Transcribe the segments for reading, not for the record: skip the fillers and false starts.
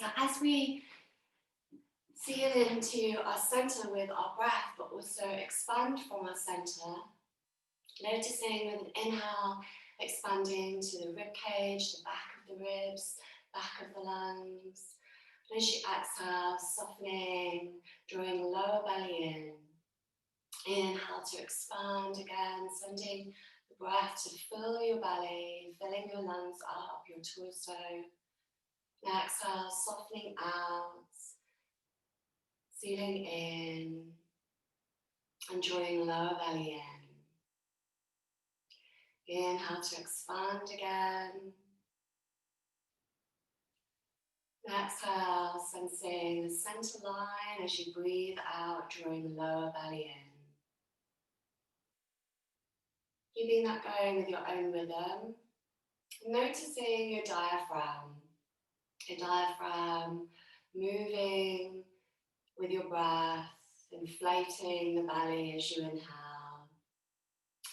so as we seal into our center with our breath, but also expand from our center, noticing with an inhale, expanding to the rib cage, the back of the ribs, back of the lungs. And as you exhale, softening, drawing the lower belly in. Inhale to expand again, sending the breath to fill your belly, filling your lungs up, your torso. And exhale, softening out, sealing in, and drawing the lower belly in. Inhale to expand again. Exhale, sensing the center line as you breathe out, drawing the lower belly in. Keeping that going with your own rhythm. Noticing your diaphragm moving with your breath, inflating the belly as you inhale,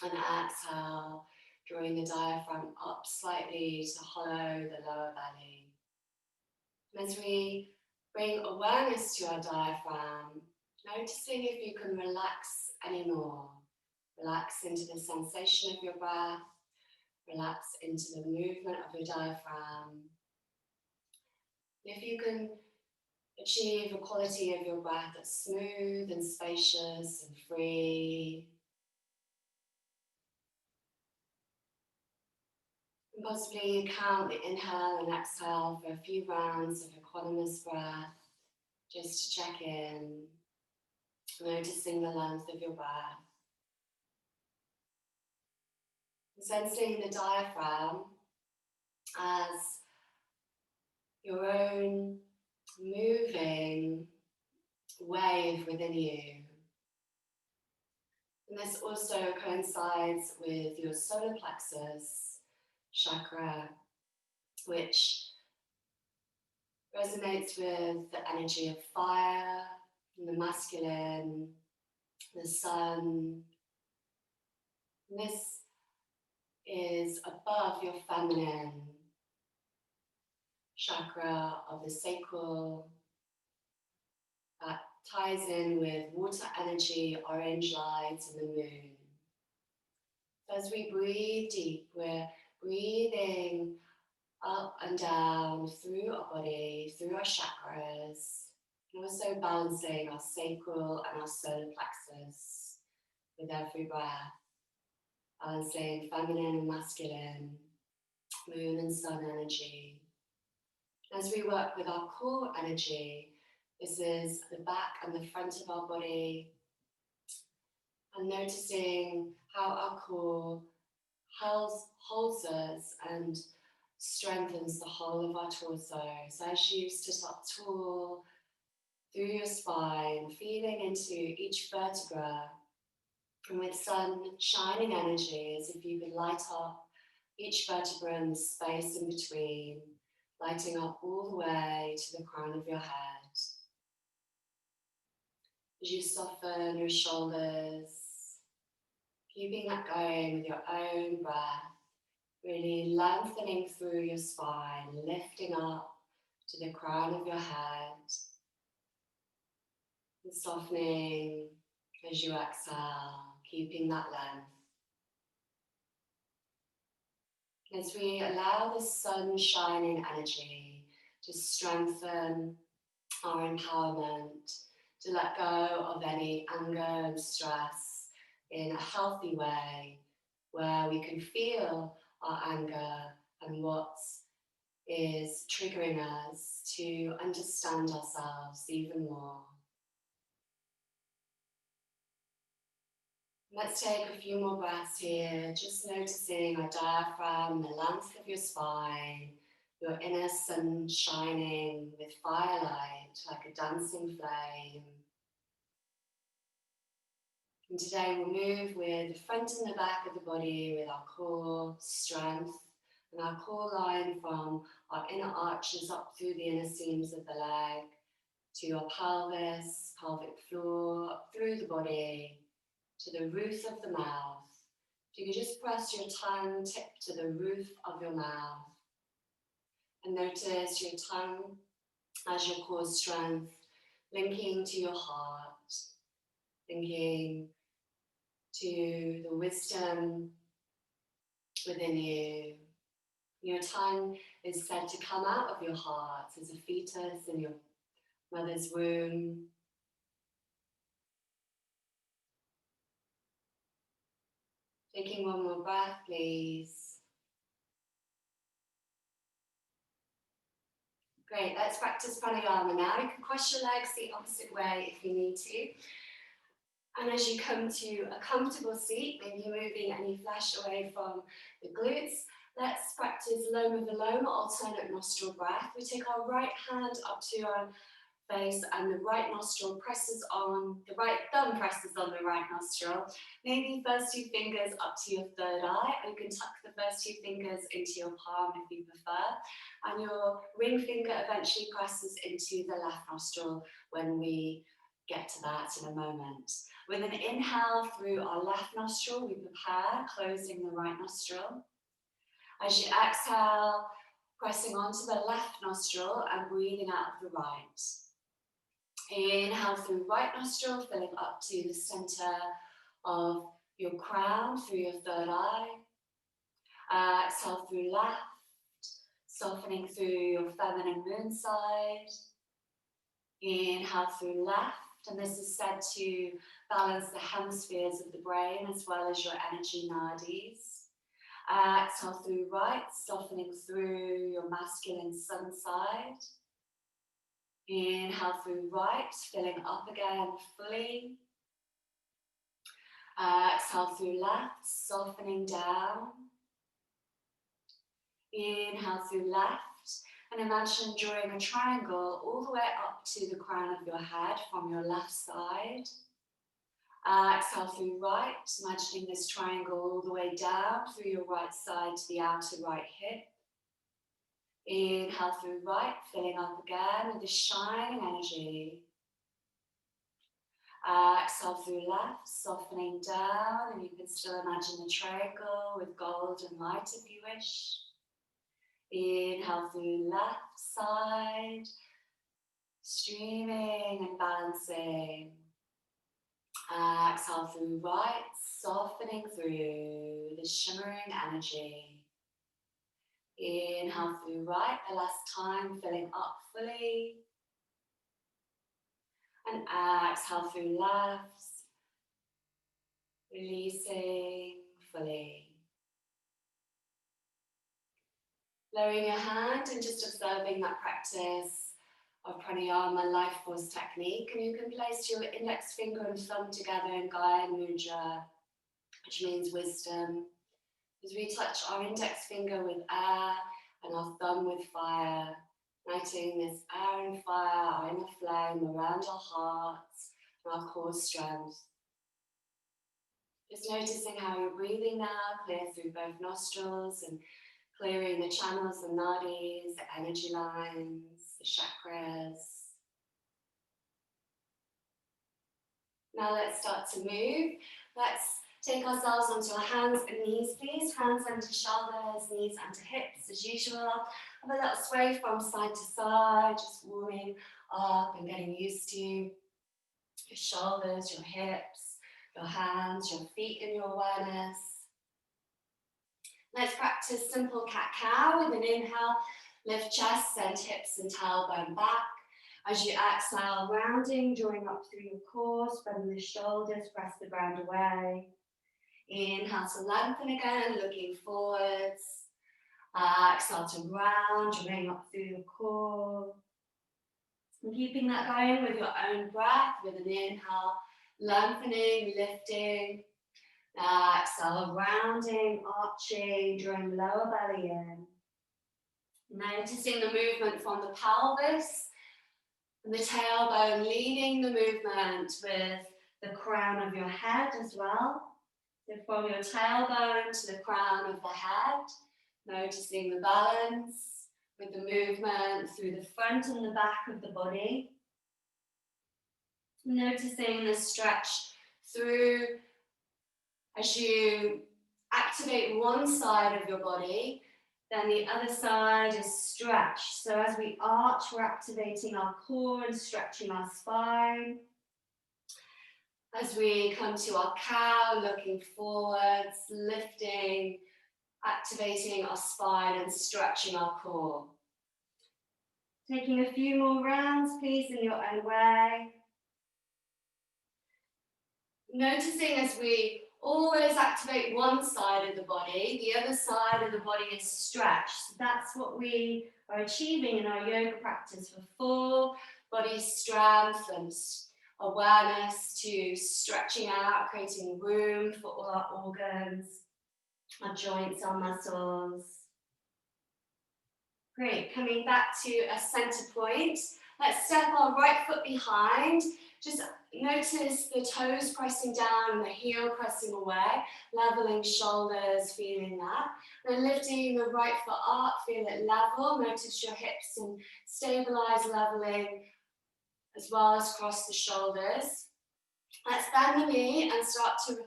and exhale, drawing the diaphragm up slightly to hollow the lower belly. And as we bring awareness to our diaphragm, noticing if you can relax anymore. Relax into the sensation of your breath, relax into the movement of your diaphragm. If you can achieve a quality of your breath that's smooth and spacious and free, and possibly count the inhale and exhale for a few rounds of equanimous breath, just to check in, noticing the length of your breath. Sensing the diaphragm as your own moving wave within you. And this also coincides with your solar plexus chakra, which resonates with the energy of fire, and the masculine, the sun. And this is above your feminine chakra of the sacral, that ties in with water energy, orange light, and the moon. So as we breathe deep, we're breathing up and down through our body, through our chakras, and also balancing our sacral and our solar plexus with every breath. Balancing feminine and masculine, moon and sun energy. As we work with our core energy, this is the back and the front of our body, and noticing how our core holds us and strengthens the whole of our torso. So as you sit up tall through your spine, feeling into each vertebra, and with sun shining energy, as if you could light up each vertebra and the space in between, lighting up all the way to the crown of your head. As you soften your shoulders, keeping that going with your own breath, really lengthening through your spine, lifting up to the crown of your head, and softening as you exhale, keeping that length. As we allow the sun shining energy to strengthen our empowerment, to let go of any anger and stress in a healthy way, where we can feel our anger and what is triggering us to understand ourselves even more. Let's take a few more breaths here, just noticing our diaphragm, the length of your spine, your inner sun shining with firelight like a dancing flame. And today we'll move with the front and the back of the body with our core strength and our core line from our inner arches up through the inner seams of the leg to your pelvis, pelvic floor, up through the body to the roof of the mouth. If you can just press your tongue tip to the roof of your mouth and notice your tongue as your core strength, linking to your heart, linking to the wisdom within you. Your tongue is said to come out of your heart as a fetus in your mother's womb. Taking one more breath, please. Great, let's practice pranayama now. You can cross your legs the opposite way if you need to. And as you come to a comfortable seat, maybe moving any flesh away from the glutes, let's practice Loma Viloma, alternate nostril breath. We take our right hand up to our face and the right nostril presses on, the right thumb presses on the right nostril. Maybe first two fingers up to your third eye, or you can tuck the first two fingers into your palm if you prefer. And your ring finger eventually presses into the left nostril when we get to that in a moment. With an inhale through our left nostril, we prepare, closing the right nostril. As you exhale, pressing onto the left nostril and breathing out of the right. Inhale through right nostril, filling up to the center of your crown through your third eye. Exhale through left, softening through your feminine moon side. Inhale through left, and this is said to balance the hemispheres of the brain as well as your energy nadis. Exhale through right, softening through your masculine sun side. Inhale through right, filling up again fully. Exhale through left, softening down. Inhale through left, and imagine drawing a triangle all the way up to the crown of your head from your left side. Exhale through right, imagining this triangle all the way down through your right side to the outer right hip. Inhale through right, filling up again with the shining energy. Exhale through left, softening down, and you can still imagine the triangle with golden light if you wish. Inhale through left side, streaming and balancing. Exhale through right, softening through the shimmering energy. Inhale through right, the last time, filling up fully. And exhale through left, releasing fully. Lowering your hand and just observing that practice of pranayama life force technique. And you can place your index finger and thumb together in Gaya Mudra, which means wisdom. As we touch our index finger with air and our thumb with fire, igniting this air and fire, our inner flame around our hearts and our core strength. Just noticing how you're breathing now, clear through both nostrils and clearing the channels, the nadis, the energy lines, the chakras. Now let's start to move. Let's take ourselves onto our hands and knees, please. Hands onto shoulders, knees onto hips as usual. Have a little sway from side to side, just warming up and getting used to your shoulders, your hips, your hands, your feet in your awareness. Let's practice simple cat-cow with an inhale. Lift chest, send hips and tailbone back. As you exhale, rounding, drawing up through your core, spreading the shoulders, press the ground away. Inhale to lengthen again, looking forwards. Exhale to round, drawing up through your core. And keeping that going with your own breath, with an inhale, lengthening, lifting. Exhale, rounding, arching, drawing lower belly in. Noticing the movement from the pelvis and the tailbone, leading the movement with the crown of your head as well. So from your tailbone to the crown of the head, noticing the balance with the movement through the front and the back of the body. Noticing the stretch through as you activate one side of your body, Then the other side is stretch. So as we arch, we're activating our core and stretching our spine. As we come to our cow, looking forwards, lifting, activating our spine and stretching our core. Taking a few more rounds, please, in your own way. Noticing as we always activate one side of the body, the other side of the body is stretched. So that's what we are achieving in our yoga practice for Full body strength and awareness to stretching out, creating room for all our organs, our joints, our muscles. Great, coming back to a center point. Let's step our right foot behind. Just notice the toes pressing down and the heel pressing away, leveling shoulders, feeling that. And lifting the right foot up, feel it level. Notice your hips and stabilize, leveling, as well as cross the shoulders. Let's bend the knee and start to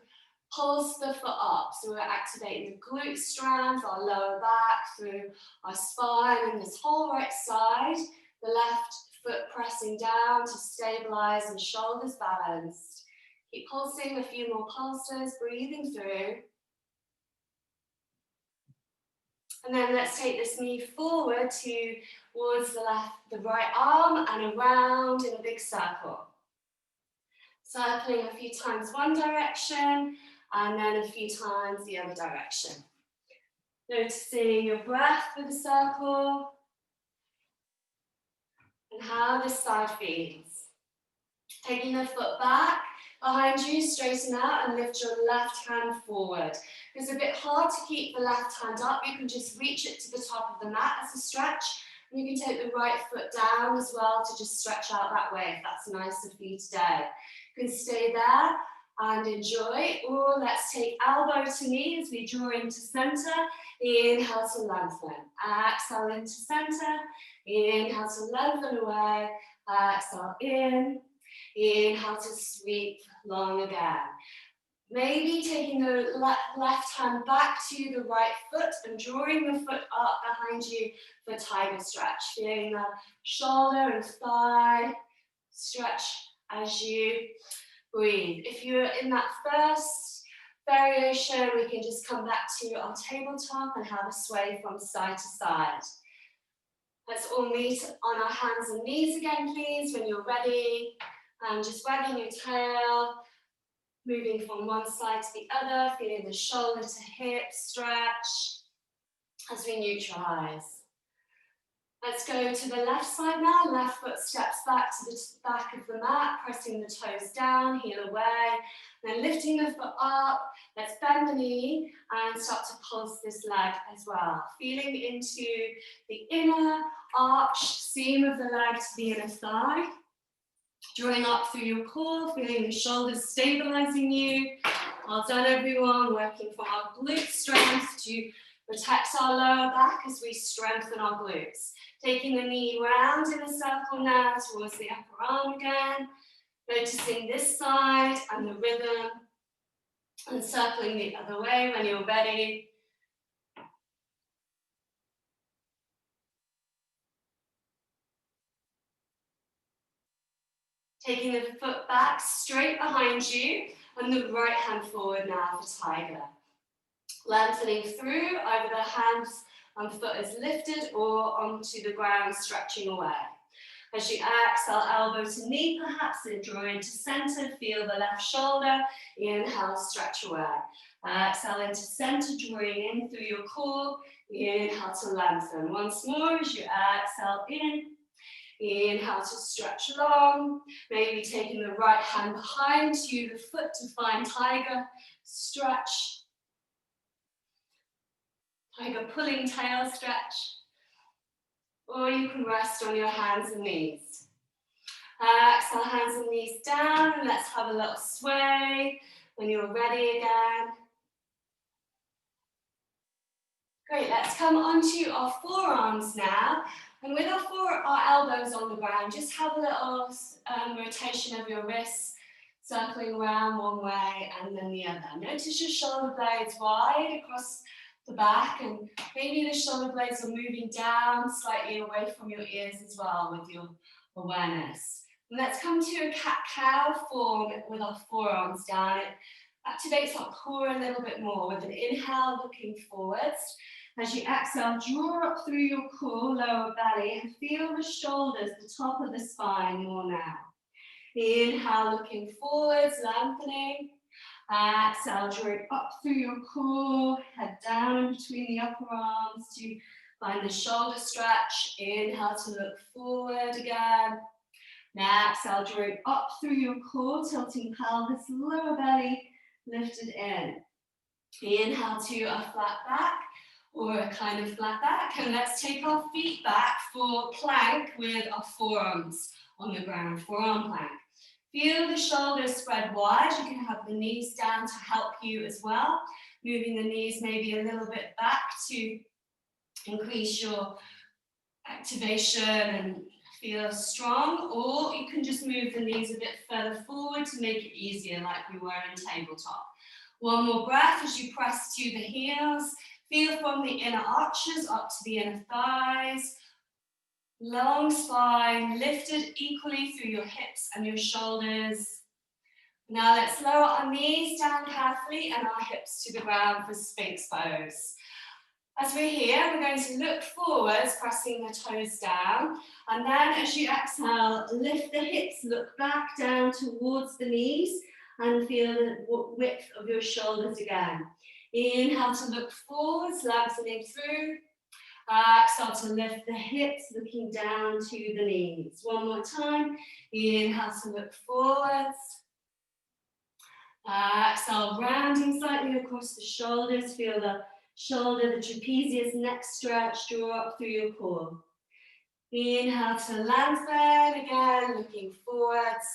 pulse the foot up. So we're activating the glute strength, our lower back, through our spine and this whole right side. The left foot pressing down to stabilize and shoulders balanced. Keep pulsing, a few more pulses, breathing through. And then let's take this knee forward towards the right arm and around in a big circle. Circling a few times one direction and then a few times the other direction. Noticing your breath with the circle and how this side feels. Taking the foot back behind you, straighten out and lift your left hand forward. It's a bit hard to keep the left hand up. You can just reach it to the top of the mat as a stretch. And you can take the right foot down as well to just stretch out that way if that's nicer for you today. You can stay there and enjoy. Or let's take elbow to knee as we draw into center. Inhale to lengthen. Exhale into center. Inhale to lengthen away. Exhale in. Inhale to sweep long again. Maybe taking the left hand back to the right foot and drawing the foot up behind you for tiger stretch. Feeling the shoulder and thigh stretch as you breathe. If you're in that first variation, we can just come back to our tabletop and have a sway from side to side. Let's all meet on our hands and knees again, please, when you're ready. And just wagging your tail, moving from one side to the other, feeling the shoulder to hip stretch as we neutralize. Let's go to the left side now. Left foot steps back to the back of the mat, pressing the toes down, heel away. Then lifting the foot up. Let's bend the knee and start to pulse this leg as well. Feeling into the inner arch seam of the leg to the inner thigh. Drawing up through your core, feeling the shoulders stabilizing you. Well done, everyone. Working for our glute strength to protect our lower back as we strengthen our glutes. Taking the knee round in a circle now towards the upper arm again. Noticing this side and the rhythm. And circling the other way when you're ready. Taking the foot back straight behind you and the right hand forward now for tiger. Lengthening through, either the hands and foot is lifted or onto the ground, stretching away. As you exhale, elbow to knee perhaps, and draw into center, feel the left shoulder. Inhale, stretch away. Exhale into center, drawing in through your core. Inhale to lengthen. Once more as you exhale in. Inhale to stretch long, maybe taking the right hand behind you, the foot to find tiger, stretch. Tiger pulling tail stretch. Or you can rest on your hands and knees. Exhale, hands and knees down, and let's have a little sway when you're ready again. Great, let's come onto our forearms now. And with our elbows on the ground, just have a little rotation of your wrists, circling around one way and then the other. Notice your shoulder blades wide across the back, and maybe the shoulder blades are moving down slightly away from your ears as well with your awareness. And let's come to a cat-cow form with our forearms down. It activates our core a little bit more with an inhale, looking forwards. As you exhale, draw up through your core, lower belly, and feel the shoulders, the top of the spine more now. Inhale, looking forwards, lengthening. Exhale, draw up through your core, head down between the upper arms to find the shoulder stretch. Inhale to look forward again. Now exhale, draw up through your core, tilting pelvis, lower belly lifted in. Inhale to a flat back or a kind of flat back, and let's take our feet back for plank with our forearms on the ground, forearm plank. Feel the shoulders spread wide. You can have the knees down to help you as well. Moving the knees maybe a little bit back to increase your activation and feel strong, or you can just move the knees a bit further forward to make it easier, like we were in tabletop. One more breath as you press to the heels. Feel from the inner arches up to the inner thighs. Long spine, lifted equally through your hips and your shoulders. Now let's lower our knees down carefully and our hips to the ground for Sphinx pose. As we're here, we're going to look forwards, pressing the toes down. And then as you exhale, lift the hips, look back down towards the knees and feel the width of your shoulders again. Inhale to look forwards, lengthening through. Exhale to lift the hips, looking down to the knees. One more time. Inhale to look forwards. Exhale, rounding slightly across the shoulders. Feel the shoulder, the trapezius neck stretch, draw up through your core. Inhale to lengthen again, looking forwards.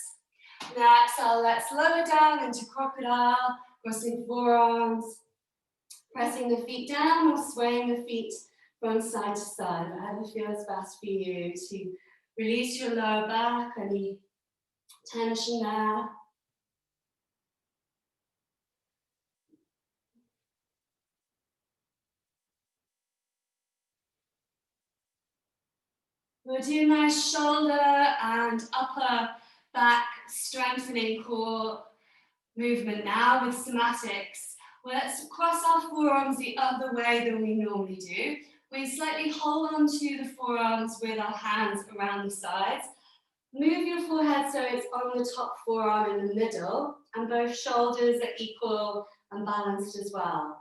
Now exhale, let's lower down into crocodile, crossing forearms, pressing the feet down or swaying the feet from side to side. Whatever feels best for you to release your lower back, any tension there. We'll do nice shoulder and upper back strengthening core movement now with somatics. Well, let's cross our forearms the other way than we normally do. We slightly hold on to the forearms with our hands around the sides. Move your forehead so it's on the top forearm in the middle, and both shoulders are equal and balanced as well.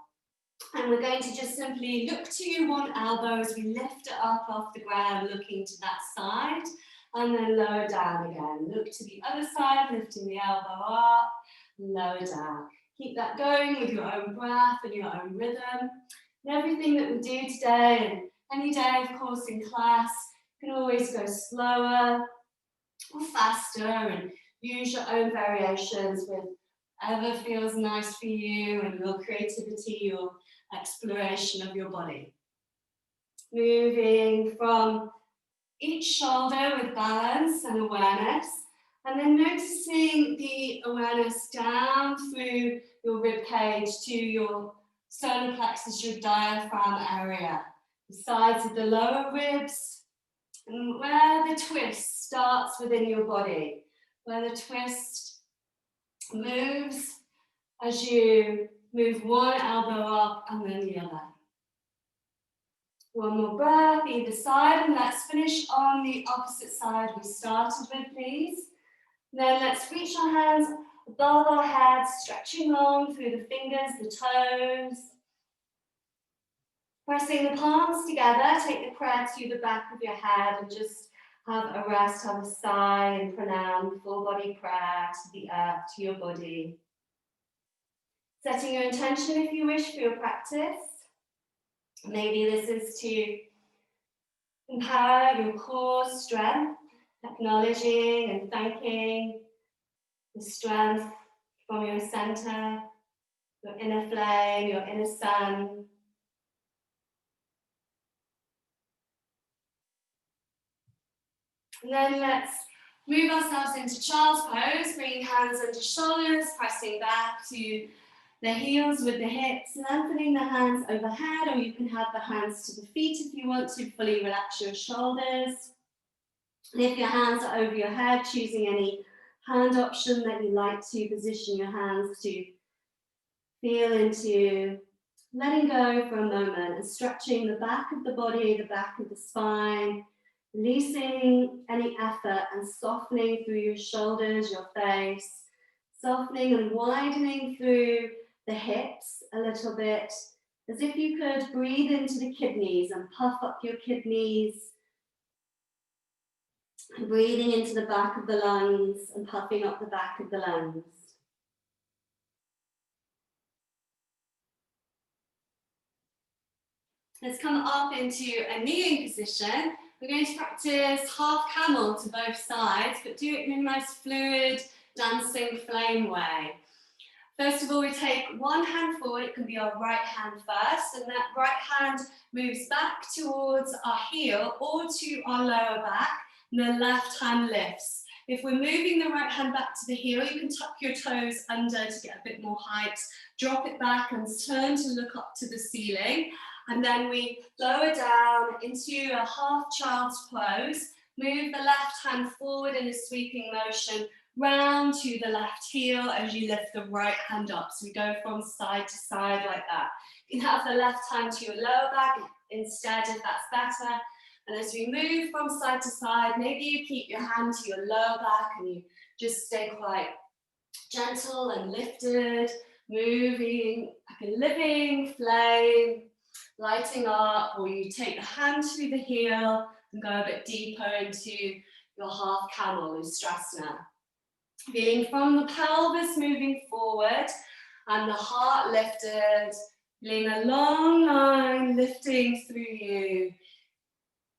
And we're going to just simply look to one elbow as we lift it up off the ground, looking to that side, and then lower down again. Look to the other side, lifting the elbow up, lower down. Keep that going with your own breath and your own rhythm. And everything that we do today, and any day, of course, in class, you can always go slower or faster and use your own variations with whatever feels nice for you and your creativity, your exploration of your body. Moving from each shoulder with balance and awareness, and then noticing the awareness down through your rib cage to your solar plexus, your diaphragm area, the sides of the lower ribs, and where the twist starts within your body, where the twist moves as you move one elbow up and then the other. One more breath, either side, and let's finish on the opposite side we started with, please. Then let's reach our hands above our heads, stretching long through the fingers, the toes. Pressing the palms together, take the prayer to the back of your head and just have a rest, have a sigh and pranam, full body prayer to the earth, to your body. Setting your intention if you wish for your practice. Maybe this is to empower your core strength, acknowledging and thanking the strength from your center, your inner flame, your inner sun. And then let's move ourselves into child's pose, bringing hands under shoulders, pressing back to the heels with the hips, lengthening the hands overhead, or you can have the hands to the feet if you want to. Fully relax your shoulders. And if your hands are over your head, choosing any hand option that you like to position your hands to feel into letting go for a moment and stretching the back of the body, the back of the spine, releasing any effort and softening through your shoulders, your face, softening and widening through the hips a little bit, as if you could breathe into the kidneys and puff up your kidneys, and breathing into the back of the lungs and puffing up the back of the lungs. Let's come up into a kneeling position. We're going to practice half camel to both sides, but do it in a nice fluid, dancing flame way. First of all, we take one hand forward. It can be our right hand first, and that right hand moves back towards our heel or to our lower back, and the left hand lifts. If we're moving the right hand back to the heel, you can tuck your toes under to get a bit more height, drop it back and turn to look up to the ceiling. And then we lower down into a half child's pose, move the left hand forward in a sweeping motion, round to the left heel as you lift the right hand up. So we go from side to side like that. You can have the left hand to your lower back instead if that's better. And as we move from side to side, maybe you keep your hand to your lower back and you just stay quite gentle and lifted, moving like a living flame, lighting up, or you take the hand to the heel and go a bit deeper into your half camel, Ustrasana. Feeling from the pelvis moving forward and the heart lifted, feeling a long line lifting through you.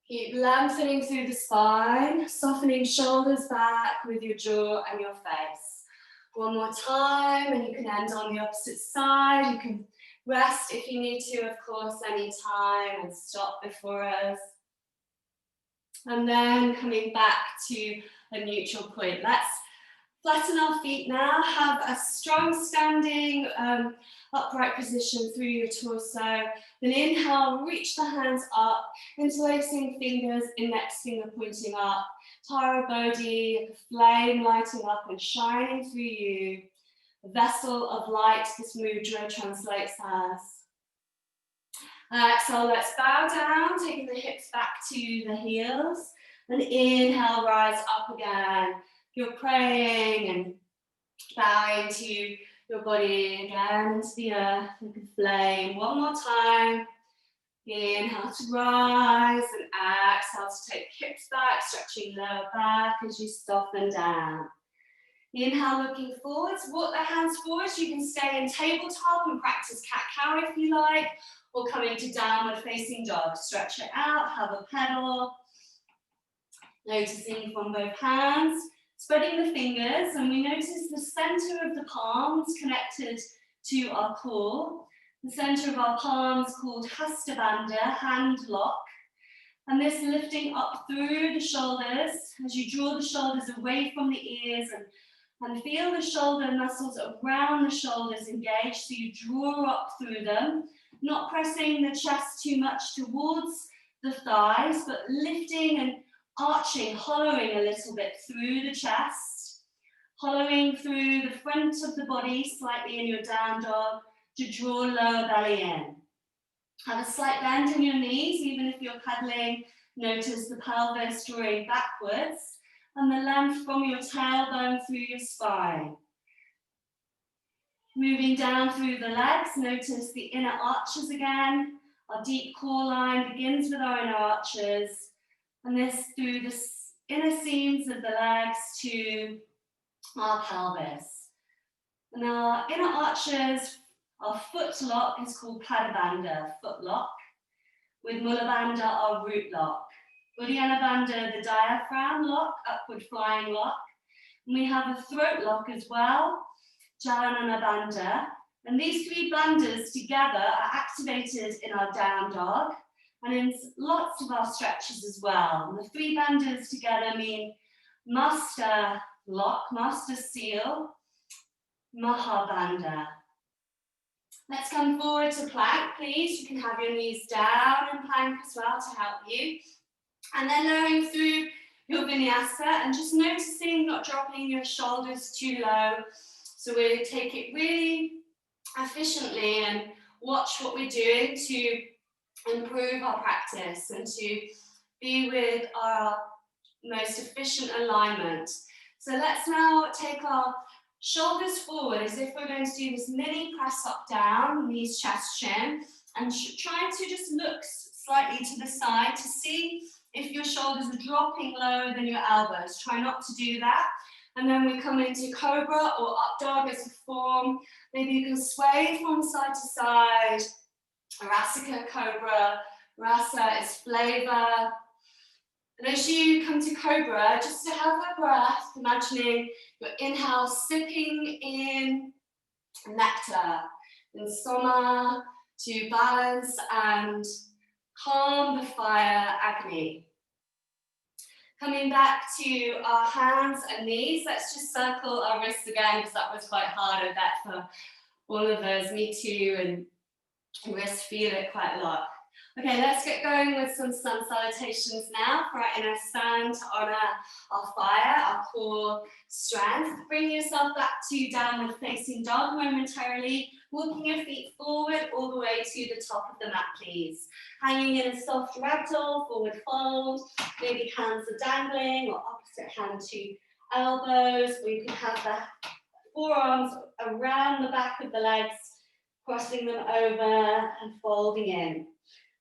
Keep lengthening through the spine, softening shoulders back with your jaw and your face. One more time, and you can end on the opposite side. You can rest if you need to, of course, anytime, and stop before us. And then coming back to a neutral point. Let's flatten our feet now. Have a strong standing upright position through your torso. Then inhale, reach the hands up, interlacing fingers, index finger pointing up. Tara Bodhi, flame lighting up and shining through you. A vessel of light, this mudra translates as. Exhale, let's bow down, taking the hips back to the heels. And inhale, rise up again. You're praying and bowing to your body again into the earth like a flame. One more time. Inhale to rise and exhale to take hips back, stretching lower back as you soften down. Inhale, looking forwards, walk the hands forwards. You can stay in tabletop and practice cat-cow if you like, or come into downward facing dog. Stretch it out, have a pedal. Noticing from both hands, spreading the fingers, and we notice the center of the palms connected to our core. The center of our palms called Hasta Bandha, hand lock. And this lifting up through the shoulders as you draw the shoulders away from the ears and feel the shoulder muscles around the shoulders engaged, so you draw up through them, not pressing the chest too much towards the thighs, but lifting and arching, hollowing a little bit through the chest, hollowing through the front of the body slightly in your down dog to draw lower belly in. Have a slight bend in your knees, even if you're cuddling. Notice the pelvis drawing backwards and the length from your tailbone through your spine. Moving down through the legs, notice the inner arches again. Our deep core line begins with our inner arches, and this through the inner seams of the legs to our pelvis. And our inner arches, our foot lock is called Padabandha, foot lock, with Mula Bandha, our root lock. Uddiyana Bandha, the diaphragm lock, upward flying lock. And we have a throat lock as well, Jalanana Bandha. And these three bandhas together are activated in our down dog and in lots of our stretches as well. And the three bandhas together mean master lock, master seal, Mahabandha. Let's come forward to plank, please. You can have your knees down in plank as well to help you. And then lowering through your vinyasa and just noticing, not dropping your shoulders too low. So we take it really efficiently and watch what we're doing to improve our practice and to be with our most efficient alignment. So let's now take our shoulders forward as if we're going to do this mini press up down, knees, chest, chin, and try to just look slightly to the side to see if your shoulders are dropping lower than your elbows. Try not to do that. And then we come into cobra or up dog as a form. Maybe you can sway from side to side. Rasika, cobra. Rasa is flavor. And as you come to cobra, just to have a breath, imagining your inhale sipping in nectar and soma to balance and calm the fire agni. Coming back to our hands and knees, let's just circle our wrists again because that was quite hard, I bet, for all of us, me too, and wrists feel it quite a lot. Okay, let's get going with some sun salutations now for our inner stand to honor our fire, our core strength. Bring yourself back to downward facing dog momentarily, walking your feet forward all the way to the top of the mat, please. Hanging in a soft ragdoll, forward fold, maybe hands are dangling or opposite hand to elbows, or you can have the forearms around the back of the legs, crossing them over and folding in.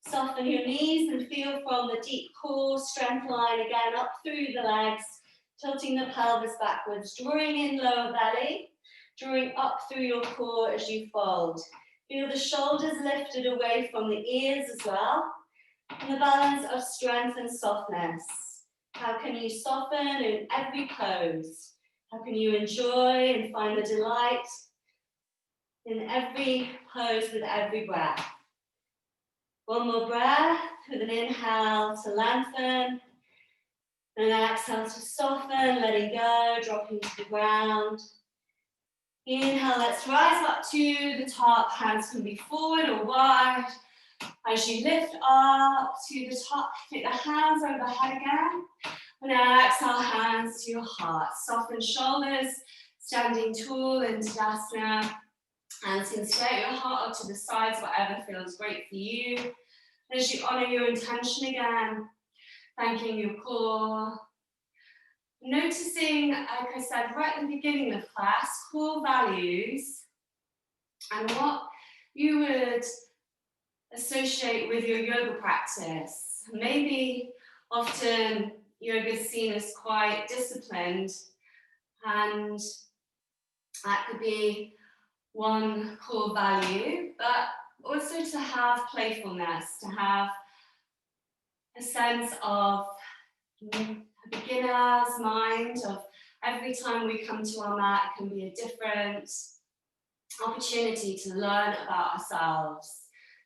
Soften your knees and feel from the deep core strength line again up through the legs, tilting the pelvis backwards, drawing in lower belly, drawing up through your core as you fold. Feel the shoulders lifted away from the ears as well, and the balance of strength and softness. How can you soften in every pose? How can you enjoy and find the delight in every pose with every breath? One more breath with an inhale to lengthen, and an exhale to soften, letting go, dropping to the ground. Inhale, let's rise up to the top. Hands can be forward or wide. As you lift up to the top, take the hands overhead again. And exhale, hands to your heart. Soften shoulders, standing tall in Tadasana. Hands can stay at your heart or to the sides, whatever feels great for you. As you honor your intention again, thanking your core. Noticing, like I said right at the beginning of class, core values and what you would associate with your yoga practice. Maybe often yoga is seen as quite disciplined, and that could be one core value, but also to have playfulness, to have a sense of a beginner's mind of every time we come to our mat, it can be a different opportunity to learn about ourselves,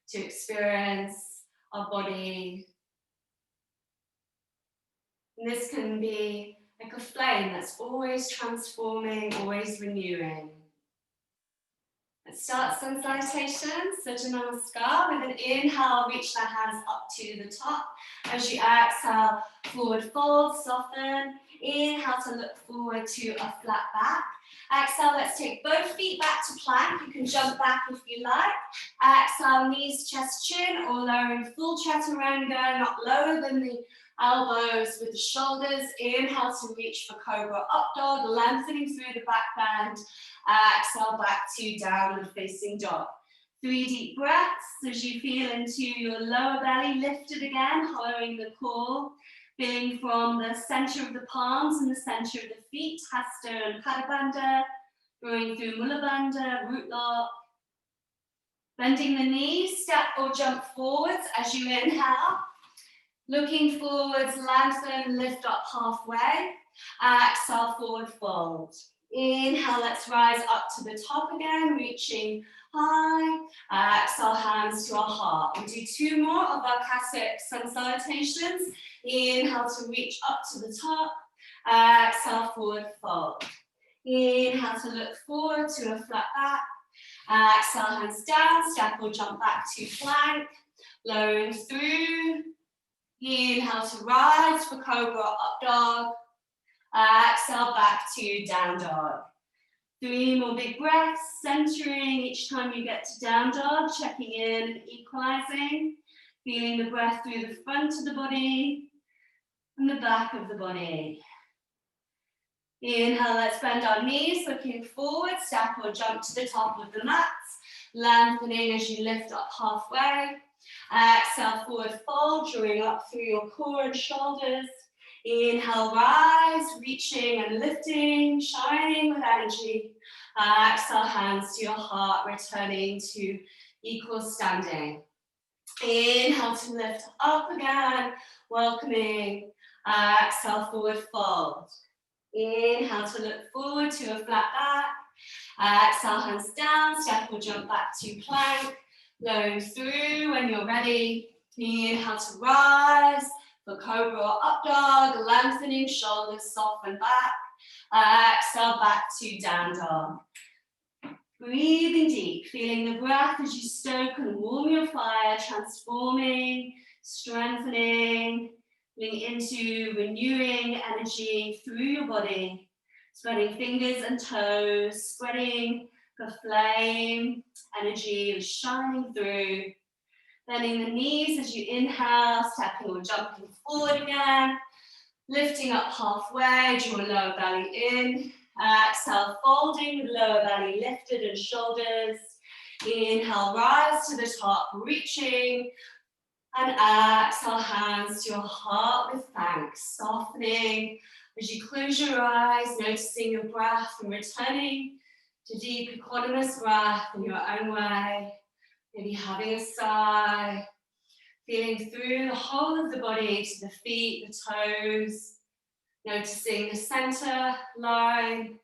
to experience our body. And this can be like a flame that's always transforming, always renewing. Let's start sun salutations. Surya Namaskar. With an inhale, reach the hands up to the top. As you exhale, forward fold, soften. Inhale to look forward to a flat back. Exhale, let's take both feet back to plank. You can jump back if you like. Exhale, knees, chest, chin, or lowering full chaturanga, not lower than the elbows with the shoulders. Inhale to reach for cobra up dog, lengthening through the back bend. Exhale back to downward facing dog. 3 deep breaths as you feel into your lower belly lifted again, hollowing the core. Feeling from the center of the palms and the center of the feet, Hasta and Padabandha. Going through Mula Bandha, root lock. Bending the knees, step or jump forwards as you inhale. Looking forwards, lengthen, lift up halfway. Exhale, forward fold. Inhale, let's rise up to the top again, reaching high. Exhale, hands to our heart. We'll do 2 more of our classic sun salutations. Inhale to reach up to the top. Exhale, forward fold. Inhale to look forward to a flat back. Exhale, hands down, step or jump back to plank. Lowering through. Inhale to rise for cobra or up dog. Exhale back to down dog. 3 more big breaths, centering each time you get to down dog, checking in and equalizing. Feeling the breath through the front of the body and the back of the body. Inhale, let's bend our knees, looking forward, step or jump to the top of the mats, lengthening as you lift up halfway. Exhale, forward fold, drawing up through your core and shoulders. Inhale, rise, reaching and lifting, shining with energy. Exhale, hands to your heart, returning to equal standing. Inhale to lift up again, welcoming. Exhale, forward fold. Inhale to look forward to a flat back. Exhale, hands down, step or jump back to plank. Lowering through when you're ready. Inhale to rise for cobra or up dog, lengthening shoulders, soften back. Exhale, back to down dog. Breathing deep, feeling the breath as you stoke and warm your fire, transforming, strengthening, leaning into renewing energy through your body, spreading fingers and toes, spreading the flame, energy shining through. Bending the knees as you inhale, stepping or jumping forward again, lifting up halfway, draw lower belly in. Exhale, folding with lower belly lifted and shoulders. Inhale, rise to the top, reaching. And exhale, hands to your heart with thanks, softening as you close your eyes, noticing your breath and returning to deep equanimous breath in your own way. Maybe having a sigh, feeling through the whole of the body to the feet, the toes, noticing the center line,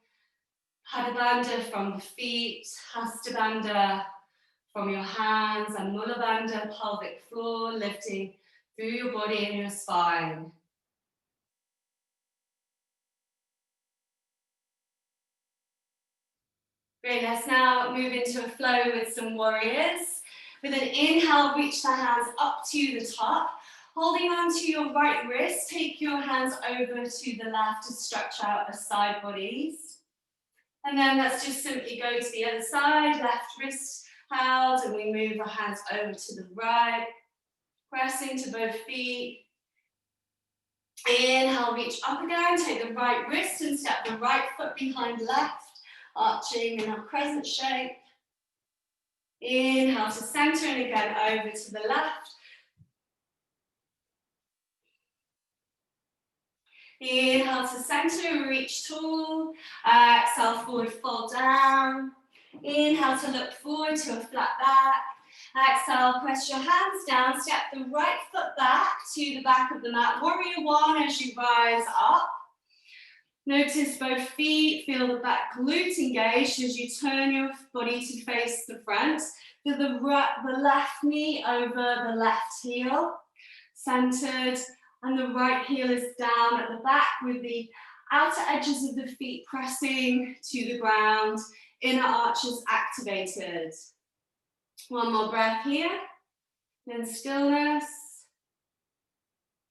Padabandha from the feet, Hastabandha from your hands, and Mulabandha, pelvic floor, lifting through your body and your spine. Great, let's now move into a flow with some warriors. With an inhale, reach the hands up to the top. Holding on to your right wrist, take your hands over to the left to stretch out the side bodies. And then let's just simply go to the other side, left wrist held, and we move our hands over to the right, pressing to both feet. Inhale, reach up again, take the right wrist and step the right foot behind left, arching in a crescent shape. Inhale to center and again over to the left. Inhale to center, reach tall. Exhale, forward, fold down. Inhale to look forward to a flat back. Exhale, press your hands down, step the right foot back to the back of the mat. Warrior one as you rise up. Notice both feet, feel the back glute engaged as you turn your body to face the front. Feel the left knee over the left heel, centered, and the right heel is down at the back with the outer edges of the feet pressing to the ground, inner arches activated. One more breath here, then stillness.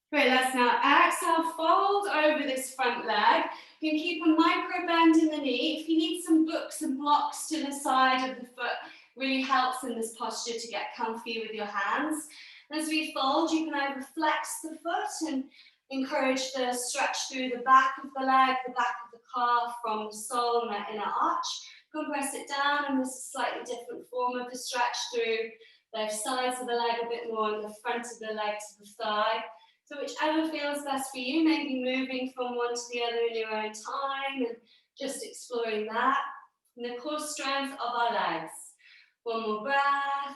Great, let's now exhale, fold over this front leg. You can keep a micro bend in the knee. If you need some books and blocks to the side of the foot, really helps in this posture to get comfy with your hands. As we fold, you can either flex the foot and encourage the stretch through the back of the leg, the back of the calf from the sole and that inner arch. You can press it down, and this is a slightly different form of the stretch through both sides of the leg, a bit more on the front of the leg to the thigh. So whichever feels best for you, maybe moving from one to the other in your own time and just exploring that. And the core strength of our legs. One more breath.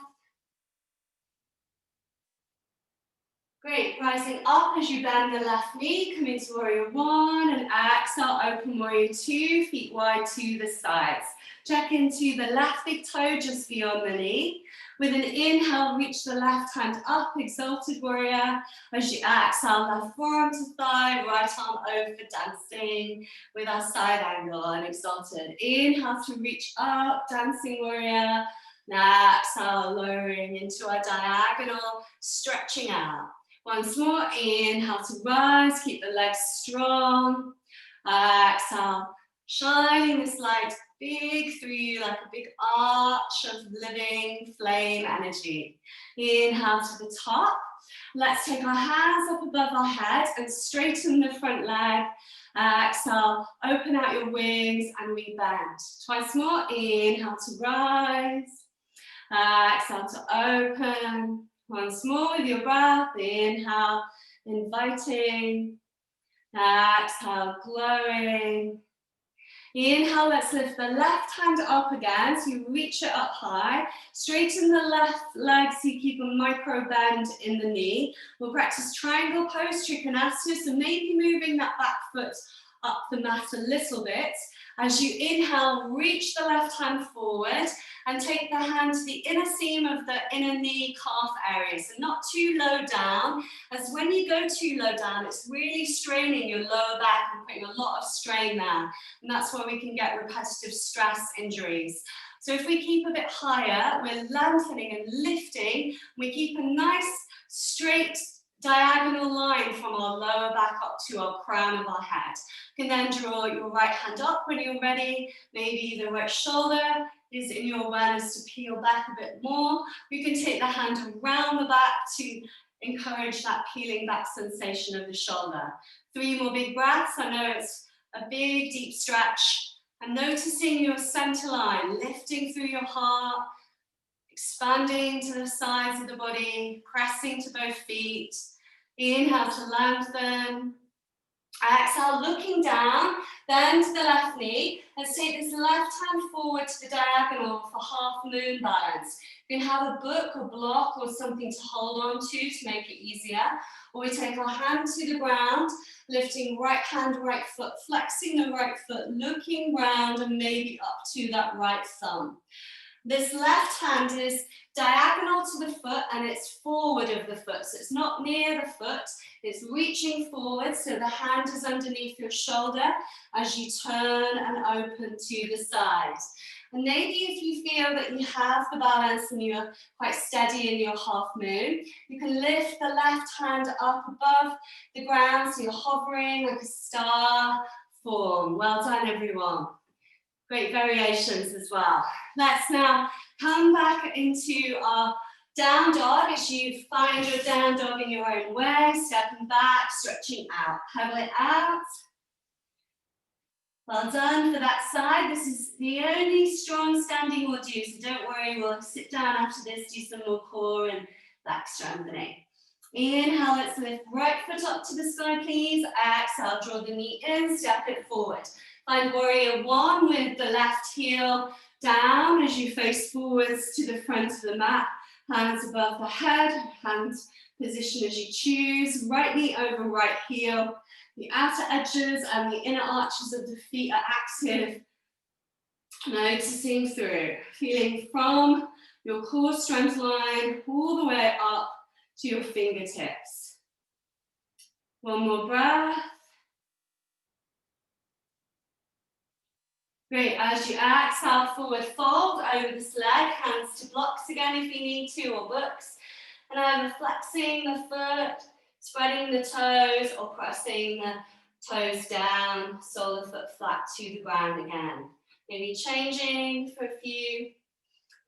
Great, rising up as you bend the left knee, come into warrior one, and exhale, open warrior two, feet wide to the sides. Check into the left big toe just beyond the knee. With an inhale, reach the left hand up, exalted warrior. As you exhale, left forearm to thigh, right arm over, dancing with our side angle and exalted. Inhale to reach up, dancing warrior. Now exhale, lowering into our diagonal, stretching out. Once more, inhale to rise, keep the legs strong. Exhale, shining this light big through you like a big arch of living flame energy. Inhale to the top. Let's take our hands up above our head and straighten the front leg. Exhale, open out your wings and we bend. Twice more, inhale to rise. Exhale to open. Once more with your breath, inhale, inviting. Exhale, glowing. Inhale, let's lift the left hand up again, so you reach it up high. Straighten the left leg so you keep a micro bend in the knee. We'll practice triangle pose, Trikonasana, so maybe moving that back foot up the mat a little bit. As you inhale, reach the left hand forward and take the hand to the inner seam of the inner knee calf area. So not too low down, as when you go too low down, it's really straining your lower back and putting a lot of strain there. And that's where we can get repetitive stress injuries. So if we keep a bit higher, we're lengthening and lifting. We keep a nice straight diagonal line from our lower back up to our crown of our head. You can then draw your right hand up when you're ready. Maybe the right shoulder is in your awareness to peel back a bit more. You can take the hand around the back to encourage that peeling back sensation of the shoulder. 3 more big breaths. I know it's a big, deep stretch. And noticing your center line, lifting through your heart, expanding to the sides of the body, pressing to both feet. Inhale to lengthen. Exhale, looking down, bend to the left knee. Let's take this left hand forward to the diagonal for half moon balance. You can have a book or block or something to hold on to make it easier. Or we take our hand to the ground, lifting right hand, right foot, flexing the right foot, looking round and maybe up to that right thumb. This left hand is diagonal to the foot and it's forward of the foot. So it's not near the foot, it's reaching forward. So the hand is underneath your shoulder as you turn and open to the side. And maybe if you feel that you have the balance and you're quite steady in your half moon, you can lift the left hand up above the ground so you're hovering like a star form. Well done, everyone. Great variations as well. Let's now come back into our down dog as you find your down dog in your own way, stepping back, stretching out, pedal it out. Well done for that side. This is the only strong standing we'll do, so don't worry, we'll sit down after this, do some more core and back strengthening. Inhale, let's lift right foot up to the sky, please. Exhale, draw the knee in, step it forward. Find warrior one with the left heel down as you face forwards to the front of the mat. Hands above the head, hand position as you choose. Right knee over right heel. The outer edges and the inner arches of the feet are active. Noticing through, feeling from your core strength line all the way up to your fingertips. One more breath. Great, as you exhale, forward fold over this leg, hands to blocks again if you need to, or books. And either flexing the foot, spreading the toes, or pressing the toes down, sole of the foot flat to the ground again. Maybe changing for a few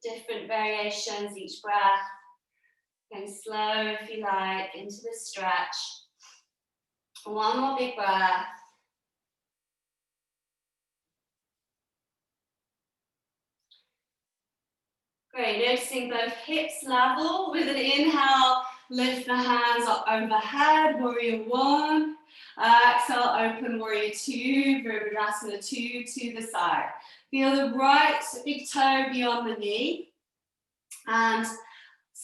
different variations each breath. Going slow if you like, into the stretch. One more big breath. Great, noticing both hips level. With an inhale, lift the hands up overhead, warrior one. Exhale, open warrior two, Virabhadrasana 2 to the side. Feel the right big toe beyond the knee. And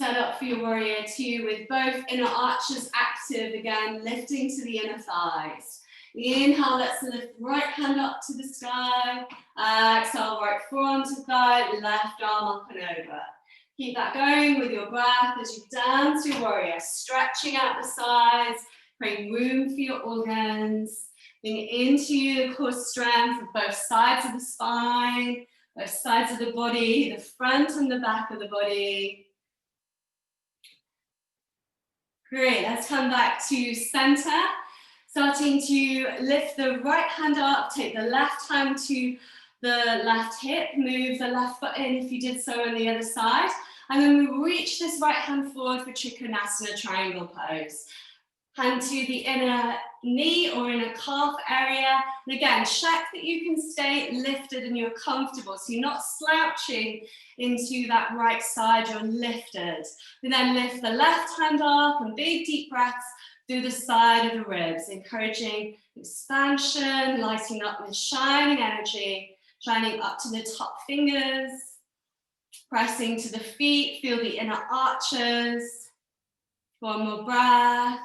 Set up for your warrior two with both inner arches active, again, lifting to the inner thighs. Inhale, let's lift the right hand up to the sky. Exhale, right forearm to thigh, left arm up and over. Keep that going with your breath as you dance your warrior, stretching out the sides, creating room for your organs. Bring into your core strength of both sides of the spine, both sides of the body, the front and the back of the body. Great, let's come back to center. Starting to lift the right hand up, take the left hand to the left hip, move the left foot in if you did so on the other side. And then we reach this right hand forward for Trikonasana triangle pose. Hand to the inner knee or inner calf area. And again, check that you can stay lifted and you're comfortable. So you're not slouching into that right side, you're lifted. We then lift the left hand up and big deep breaths through the side of the ribs, encouraging expansion, lighting up with shining energy, shining up to the top fingers, pressing to the feet, feel the inner arches. One more breath.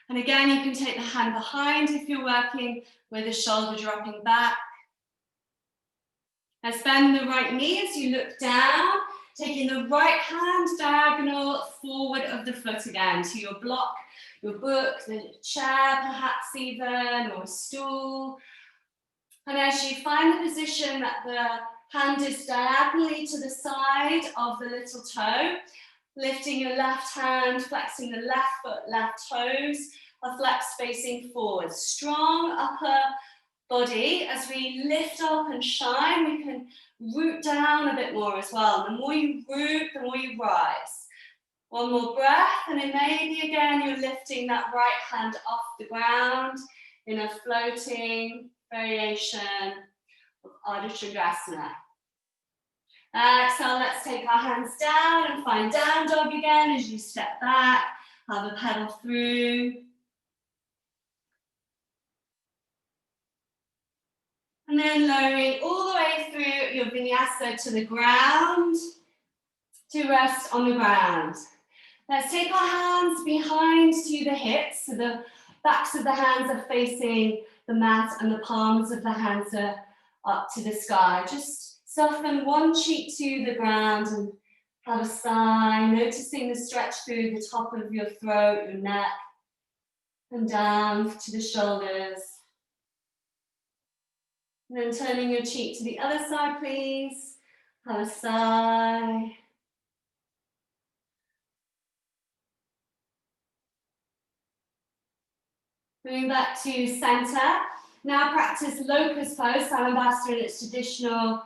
And again, you can take the hand behind if you're working with the shoulder dropping back. Let's bend the right knee as you look down, taking the right hand diagonal forward of the foot again to your block, your book, the chair perhaps even, or a stool. And as you find the position that the hand is diagonally to the side of the little toe, lifting your left hand, flexing the left foot, left toes are flexed facing forward. Strong upper body. As we lift up and shine, we can root down a bit more as well. The more you root, the more you rise. One more breath, and then maybe again you're lifting that right hand off the ground in a floating variation of Ardha Trikonasana. Exhale, let's take our hands down and find down dog again as you step back, have a pedal through. And then lowering all the way through your vinyasa to the ground, to rest on the ground. Let's take our hands behind to the hips, so the backs of the hands are facing the mat and the palms of the hands are up to the sky. Just soften one cheek to the ground and have a sigh, noticing the stretch through the top of your throat, your neck, and down to the shoulders. And then turning your cheek to the other side, please. Have a sigh. Moving back to center. Now practice locust pose, Salambhasana in its traditional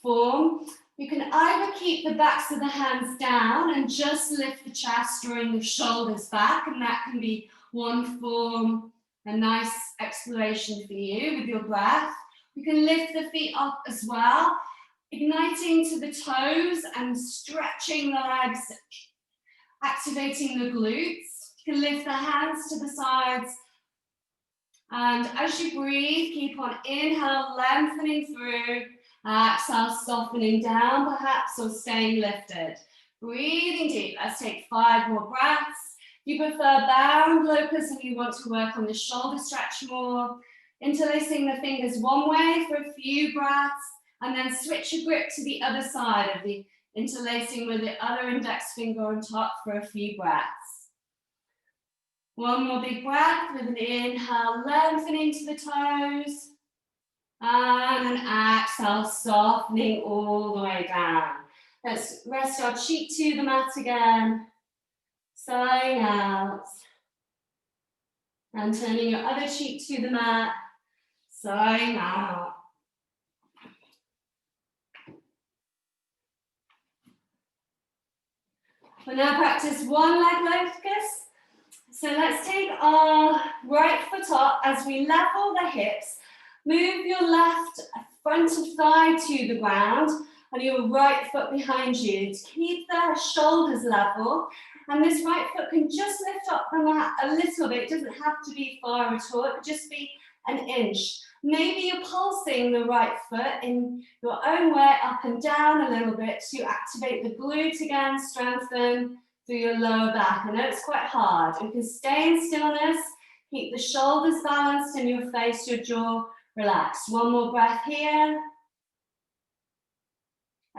form. You can either keep the backs of the hands down and just lift the chest, drawing the shoulders back, and that can be one form, a nice exploration for you with your breath. You can lift the feet up as well, igniting to the toes and stretching the legs, activating the glutes. You can lift the hands to the sides. And as you breathe, keep on inhale, lengthening through, exhale, softening down perhaps, or staying lifted. Breathing deep. Let's take 5 more breaths. If you prefer bound locust and you want to work on the shoulder stretch more, interlacing the fingers one way for a few breaths, and then switch your grip to the other side of the interlacing with the other index finger on top for a few breaths. One more big breath with an inhale, lengthening to the toes, and an exhale, softening all the way down. Let's rest our cheek to the mat again, sighing out, and turning your other cheek to the mat, sighing out. We'll now practice one leg locust. So let's take our right foot up as we level the hips. Move your left front of thigh to the ground and your right foot behind you to keep the shoulders level. And this right foot can just lift up the mat a little bit. It doesn't have to be far at all. It could just be an inch. Maybe you're pulsing the right foot in your own way up and down a little bit to activate the glute again, strengthen through your lower back. I know it's quite hard. You can stay in stillness, keep the shoulders balanced and your face, your jaw relaxed. One more breath here.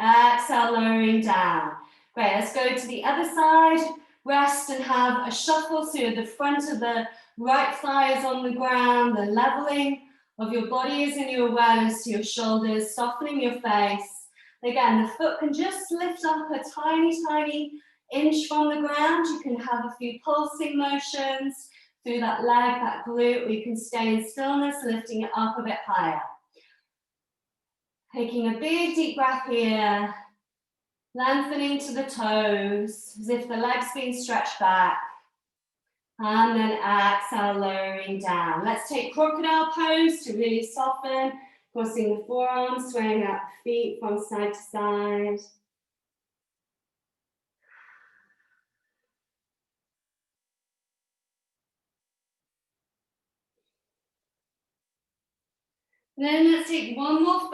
Exhale, lowering down. Great, let's go to the other side. Rest and have a shuffle so the front of the right thigh is on the ground, the leveling of your body is in your awareness to your shoulders, softening your face. Again, the foot can just lift up a tiny, tiny inch from the ground. You can have a few pulsing motions through that leg, that glute, or you can stay in stillness, lifting it up a bit higher. Taking a big deep breath here, lengthening to the toes, as if the leg's being stretched back. And then exhale, lowering down. Let's take crocodile pose to really soften, crossing the forearms, swaying out the feet from side to side. Then let's take one more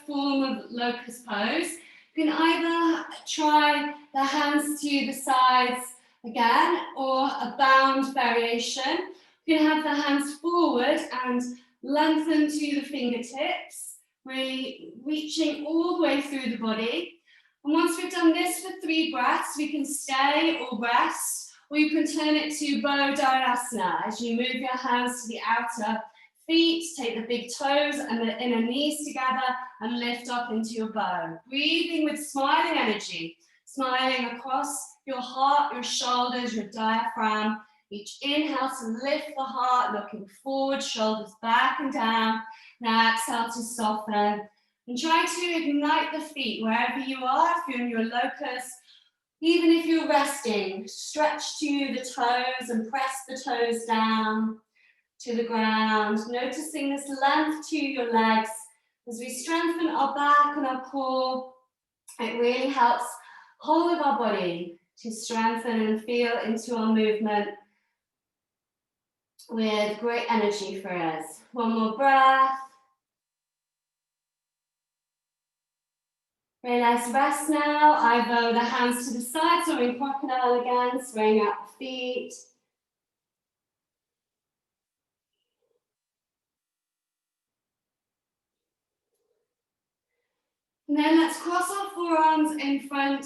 form of locust pose. You can either try the hands to the sides again, or a bound variation. You can have the hands forward and lengthen to the fingertips, really reaching all the way through the body. And once we've done this for 3 breaths, we can stay or rest, or you can turn it to Bodhidharasana as you move your hands to the outer feet, take the big toes and the inner knees together and lift up into your bow. Breathing with smiling energy, smiling across your heart, your shoulders, your diaphragm. Each inhale to lift the heart, looking forward, shoulders back and down. Now exhale to soften. And try to ignite the feet wherever you are, if you're in your locust. Even if you're resting, stretch to the toes and press the toes down to the ground, noticing this length to your legs. As we strengthen our back and our core, it really helps whole of our body to strengthen and feel into our movement with great energy for us. One more breath. Very nice rest now. Either the hands to the sides or in crocodile again, swaying out the feet. And then let's cross our forearms in front,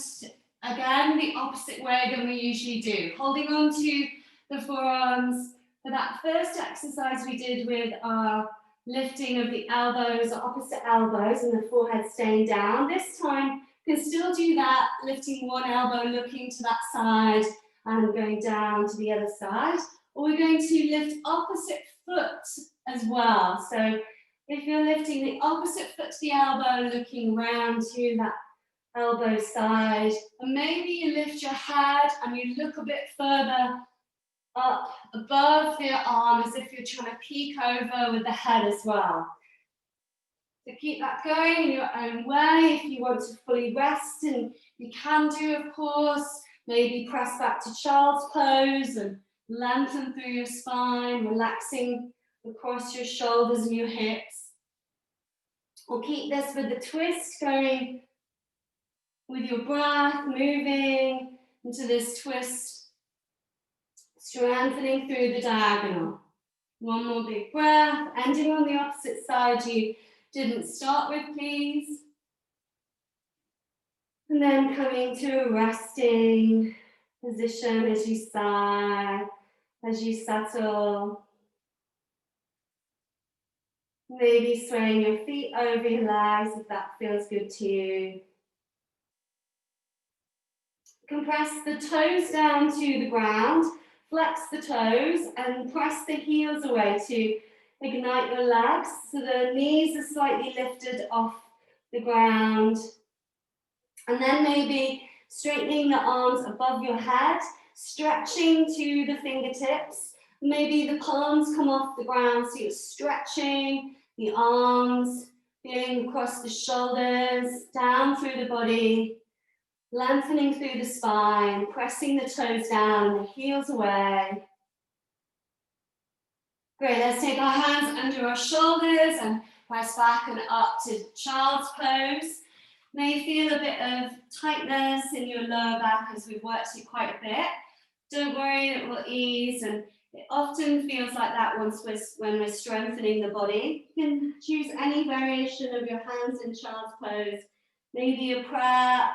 again, the opposite way than we usually do. Holding on to the forearms for that first exercise we did with our lifting of the elbows, or opposite elbows, and the forehead staying down. This time, you can still do that, lifting one elbow, looking to that side, and going down to the other side. Or we're going to lift opposite foot as well. So if you're lifting the opposite foot to the elbow, looking round to that elbow side, and maybe you lift your head and you look a bit further up above the arm, as if you're trying to peek over with the head as well. So keep that going in your own way. If you want to fully rest, and you can do, of course, maybe press back to child's pose and lengthen through your spine, relaxing across your shoulders and your hips. We'll keep this with the twist going with your breath, moving into this twist, strengthening through the diagonal. One more big breath, ending on the opposite side you didn't start with, please. And then coming to a resting position as you sigh, as you settle. Maybe swaying your feet over your legs if that feels good to you. Compress the toes down to the ground, flex the toes and press the heels away to ignite your legs. So the knees are slightly lifted off the ground. And then maybe straightening the arms above your head, stretching to the fingertips. Maybe the palms come off the ground, so you're stretching the arms, feeling across the shoulders, down through the body, lengthening through the spine, pressing the toes down and the heels away. Great, let's take our hands under our shoulders and press back and up to child's pose. May feel a bit of tightness in your lower back as we've worked it quite a bit. Don't worry, it will ease, and it often feels like that when we're strengthening the body. You can choose any variation of your hands in child's pose, maybe a prayer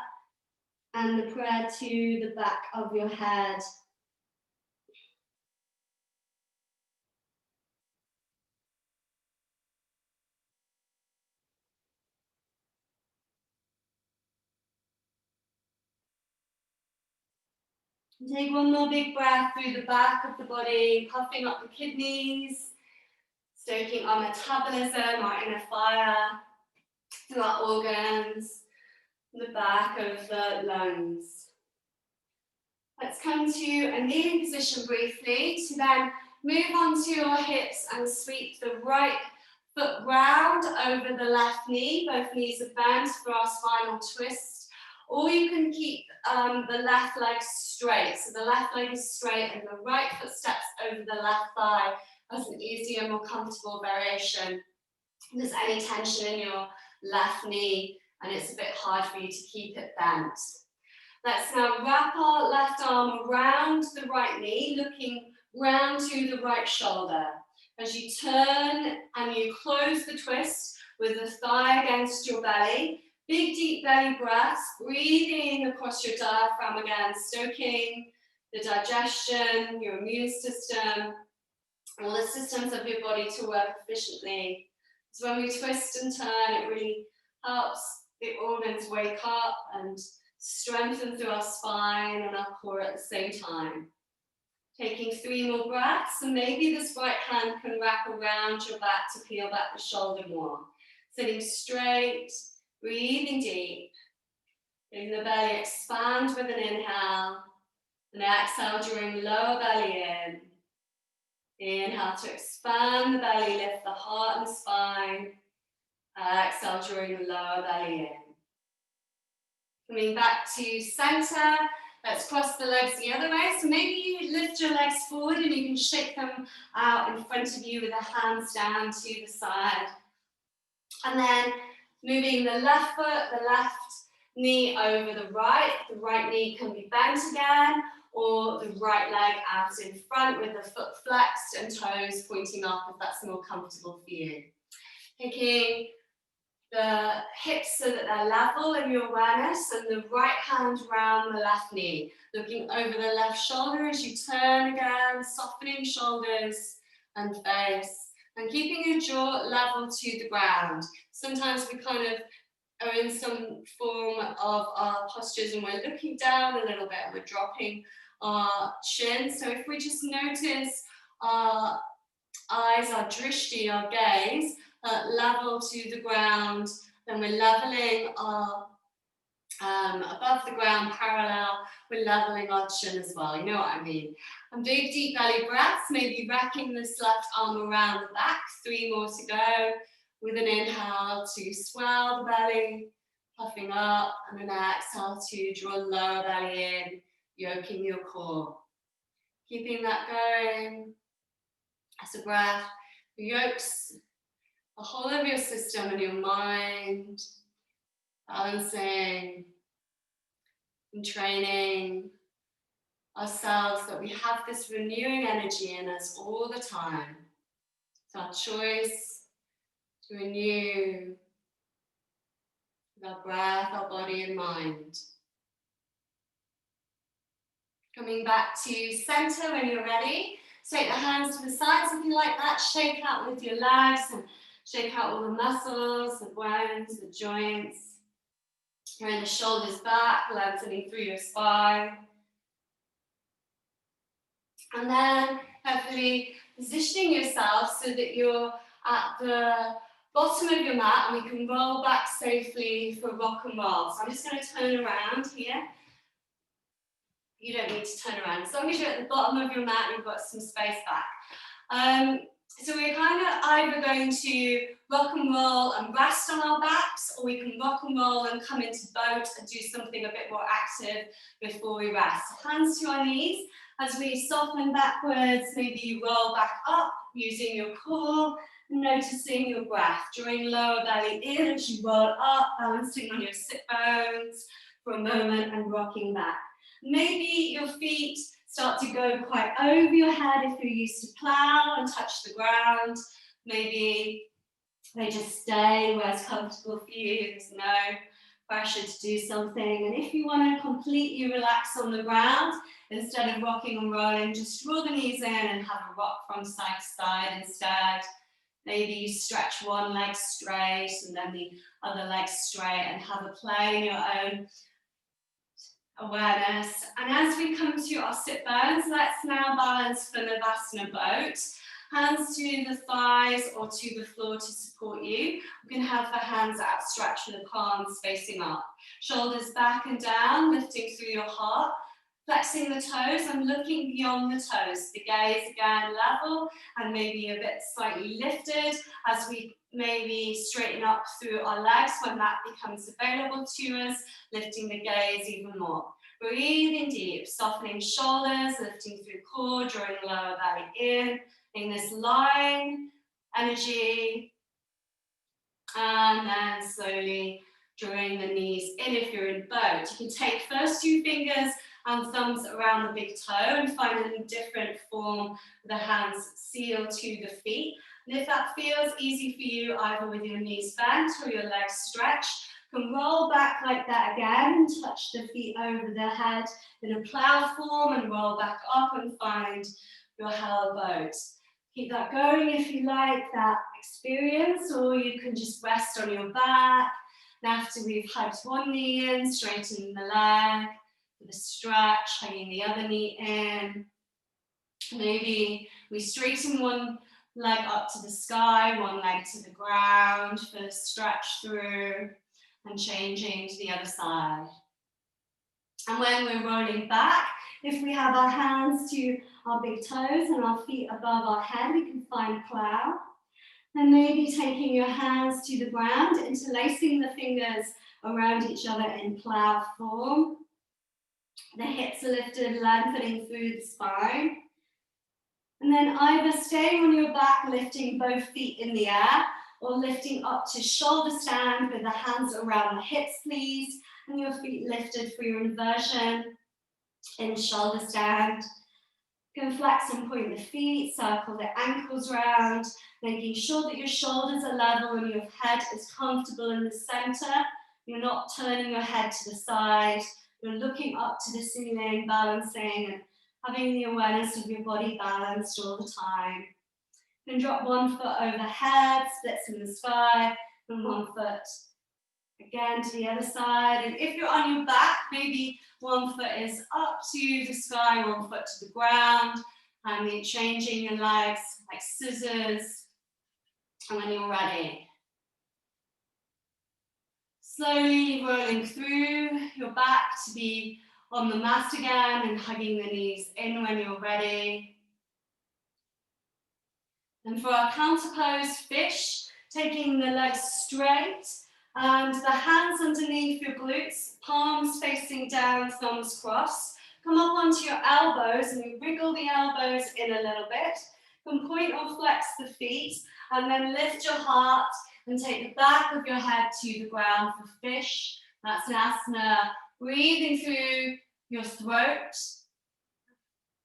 and the prayer to the back of your head. Take one more big breath through the back of the body, puffing up the kidneys, stoking our metabolism, our inner fire, through our organs, the back of the lungs. Let's come to a kneeling position briefly to then move onto your hips and sweep the right foot round over the left knee. Both knees are bent for our spinal twist. Or you can keep the left leg straight. So the left leg is straight and the right foot steps over the left thigh as an easier, more comfortable variation. If there's any tension in your left knee and it's a bit hard for you to keep it bent. Let's now wrap our left arm around the right knee, looking round to the right shoulder. As you turn and you close the twist with the thigh against your belly, big deep belly breaths, breathing across your diaphragm again, stoking the digestion, your immune system, all the systems of your body to work efficiently. So when we twist and turn, it really helps the organs wake up and strengthen through our spine and our core at the same time. Taking 3 more breaths, and maybe this right hand can wrap around your back to peel back the shoulder more. Sitting straight, breathing deep, letting the belly expand with an inhale, and exhale, drawing lower belly in. Inhale to expand the belly, lift the heart and spine. Exhale, drawing the lower belly in. Coming back to center, let's cross the legs the other way. So maybe you lift your legs forward and you can shake them out in front of you with the hands down to the side. And then moving the left foot, the left knee over the right knee can be bent again, or the right leg out in front with the foot flexed and toes pointing up if that's more comfortable for you. Taking the hips so that they're level in your awareness, and the right hand round the left knee, looking over the left shoulder as you turn again, softening shoulders and face, and keeping your jaw level to the ground. Sometimes we kind of are in some form of our postures and we're looking down a little bit and we're dropping our chin. So if we just notice our eyes, our drishti, our gaze, level to the ground, then we're leveling our above the ground parallel, we're leveling our chin as well, you know what I mean. And big deep belly breaths, maybe wrapping this left arm around the back, 3 more to go, with an inhale to swell the belly, puffing up, and an exhale to draw lower belly in, yoking your core. Keeping that going as a breath yokes the whole of your system and your mind, balancing and training ourselves that we have this renewing energy in us all the time. It's our choice to renew with our breath, our body and mind. Coming back to center when you're ready. Take the hands to the sides if you like that. Shake out with your legs and shake out all the muscles, the bones, the joints. Bring the shoulders back, lengthening through your spine. And then hopefully positioning yourself so that you're at the bottom of your mat and we can roll back safely for rock and roll. So I'm just going to turn around here. You don't need to turn around. As long as you're at the bottom of your mat, you've got some space back. So we're kind of either going to rock and roll and rest on our backs, or we can rock and roll and come into boat and do something a bit more active before we rest. So hands to our knees. As we soften backwards, maybe you roll back up using your core. and noticing your breath. Drawing lower belly in as you roll up, balancing on your sit bones for a moment and rocking back. Maybe your feet start to go quite over your head if you're used to plow and touch the ground. Maybe they just stay where it's comfortable for you. There's no pressure to do something. And if you want to completely relax on the ground, instead of rocking and rolling, just draw the knees in and have a rock from side to side instead. Maybe you stretch one leg straight and then the other leg straight and have a play in your own awareness. And as we come to our sit bones, let's now balance for Navasana boat. Hands to the thighs or to the floor to support you. We can have the hands outstretched with the palms facing up. Shoulders back and down, lifting through your heart. Flexing the toes and looking beyond the toes. The gaze again level and maybe a bit slightly lifted as we maybe straighten up through our legs when that becomes available to us, lifting the gaze even more. Breathing deep, softening shoulders, lifting through core, drawing lower belly in this line energy, and then slowly drawing the knees in if you're in boat. You can take first 2 fingers and thumbs around the big toe and find a different form, the hands seal to the feet. And if that feels easy for you, either with your knees bent or your legs stretched, you can roll back like that again and touch the feet over the head in a plow form and roll back up and find your held boat. Keep that going if you like that experience, or you can just rest on your back. And after we've hugged one knee in, straighten the leg with a stretch, hugging the other knee in. Maybe we straighten one leg up to the sky, one leg to the ground for a stretch through and changing to the other side. And when we're rolling back, if we have our hands to our big toes and our feet above our head, we can find plow. And maybe taking your hands to the ground, interlacing the fingers around each other in plow form. The hips are lifted, lengthening through the spine. And then either staying on your back, lifting both feet in the air, or lifting up to shoulder stand with the hands around the hips, please, and your feet lifted for your inversion in shoulder stand. You can flex and point the feet, circle the ankles round, making sure that your shoulders are level and your head is comfortable in the center. You're not turning your head to the side. You're looking up to the ceiling, balancing and having the awareness of your body balanced all the time. You can drop one foot overhead, splits in the sky, and one foot again to the other side. And if you're on your back, maybe one foot is up to the sky, one foot to the ground, and then changing your legs like scissors. And when you're ready, slowly rolling through your back to be on the mat again and hugging the knees in when you're ready. And for our counter pose fish, taking the legs straight and the hands underneath your glutes, palms facing down, thumbs crossed. Come up onto your elbows and you wriggle the elbows in a little bit. You can point or flex the feet and then lift your heart and take the back of your head to the ground for fish. That's an asana. Breathing through your throat.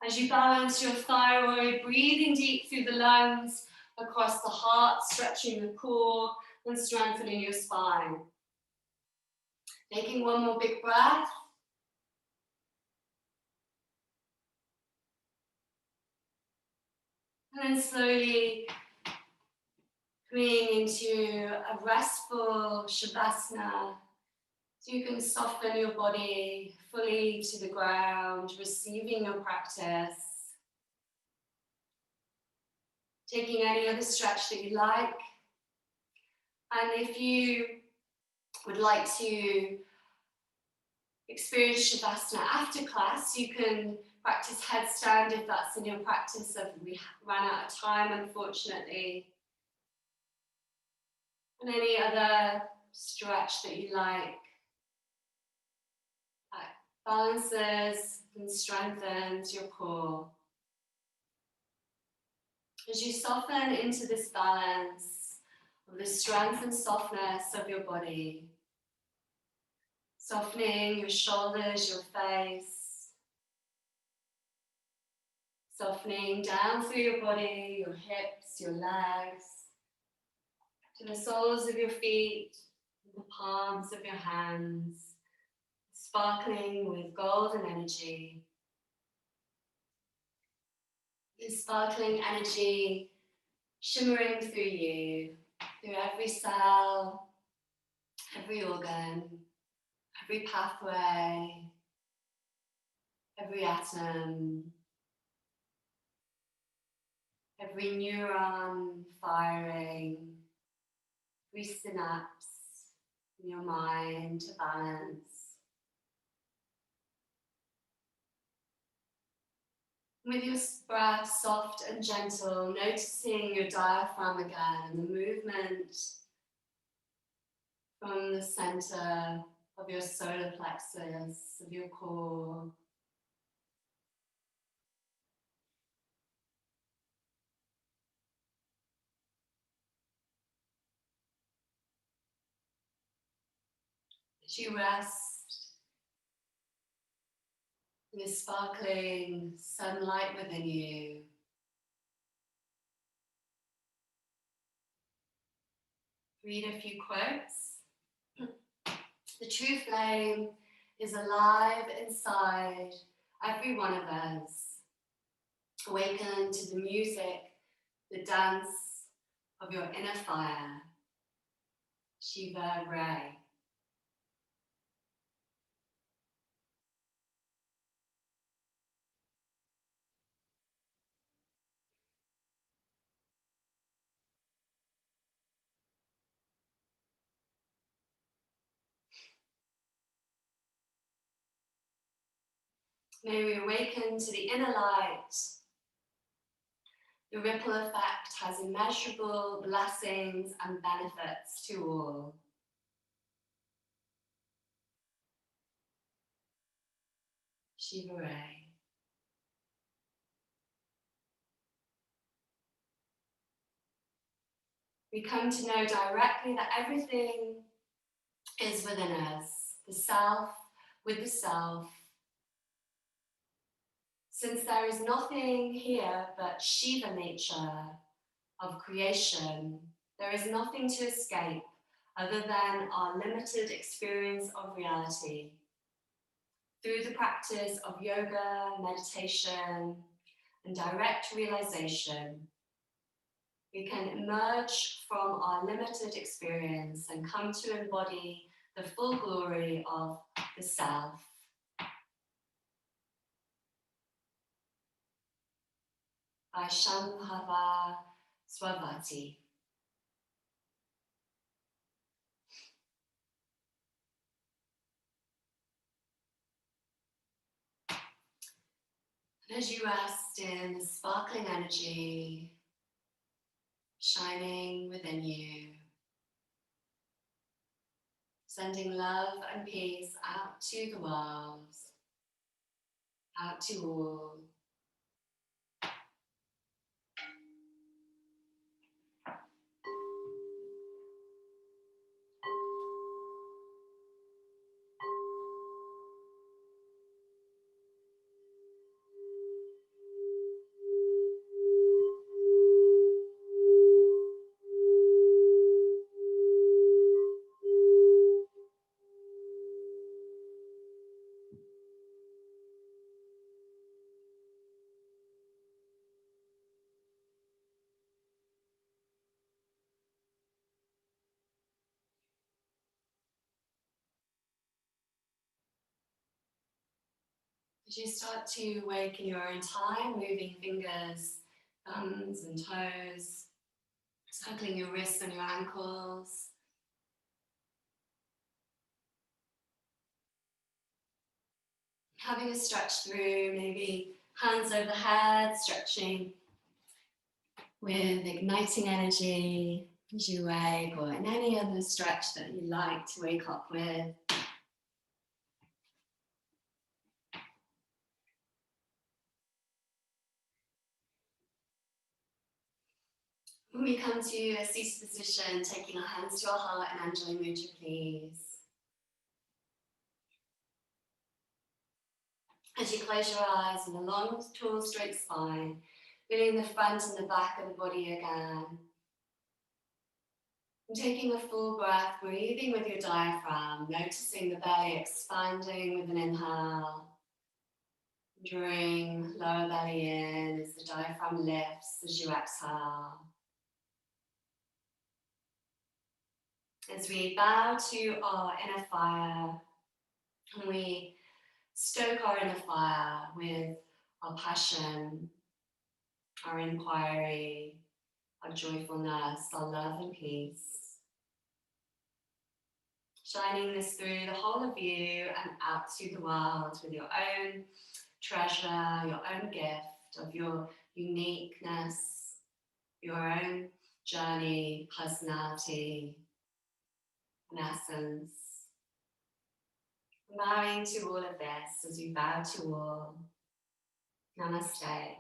As you balance your thyroid, breathing deep through the lungs, across the heart, stretching the core and strengthening your spine. Taking one more big breath. And then slowly coming into a restful Shavasana. So you can soften your body fully to the ground, receiving your practice. Taking any other stretch that you like. And if you would like to experience Shavasana after class, you can practice headstand if that's in your practice. We ran out of time, unfortunately. And any other stretch that you like. That balances and strengthens your core. As you soften into this balance of the strength and softness of your body, softening your shoulders, your face, softening down through your body, your hips, your legs, to the soles of your feet, the palms of your hands, sparkling with golden energy. This sparkling energy shimmering through you, through every cell, every organ, every pathway, every atom, every neuron firing, every synapse in your mind to balance. With your breath soft and gentle, noticing your diaphragm again and the movement from the center of your solar plexus, of your core. As you rest in this sparkling sunlight within you, read a few quotes. The true flame is alive inside every one of us. Awaken to the music, the dance of your inner fire. Shiva Rai. May we awaken to the inner light. The ripple effect has immeasurable blessings and benefits to all. Shiva Rai. We come to know directly that everything is within us, the self with the self. Since there is nothing here but Shiva nature of creation, there is nothing to escape other than our limited experience of reality. Through the practice of yoga, meditation, and direct realization, we can emerge from our limited experience and come to embody the full glory of the self. By Shambhava Swavati. And as you rest in the sparkling energy shining within you, sending love and peace out to the world, out to all. As you start to wake in your own time, moving fingers, thumbs and toes, circling your wrists and your ankles. Having a stretch through, maybe hands over head, stretching with igniting energy as you wake, or in any other stretch that you like to wake up with. When we come to a seated position, taking our hands to our heart and Anjali Mudra, please. As you close your eyes and a long, tall, straight spine, feeling the front and the back of the body again. And taking a full breath, breathing with your diaphragm, noticing the belly expanding with an inhale. Drawing lower belly in as the diaphragm lifts as you exhale. As we bow to our inner fire, and we stoke our inner fire with our passion, our inquiry, our joyfulness, our love and peace. Shining this through the whole of you and out to the world with your own treasure, your own gift of your uniqueness, your own journey, personality, and essence. Bowing to all of this as you bow to all. Namaste.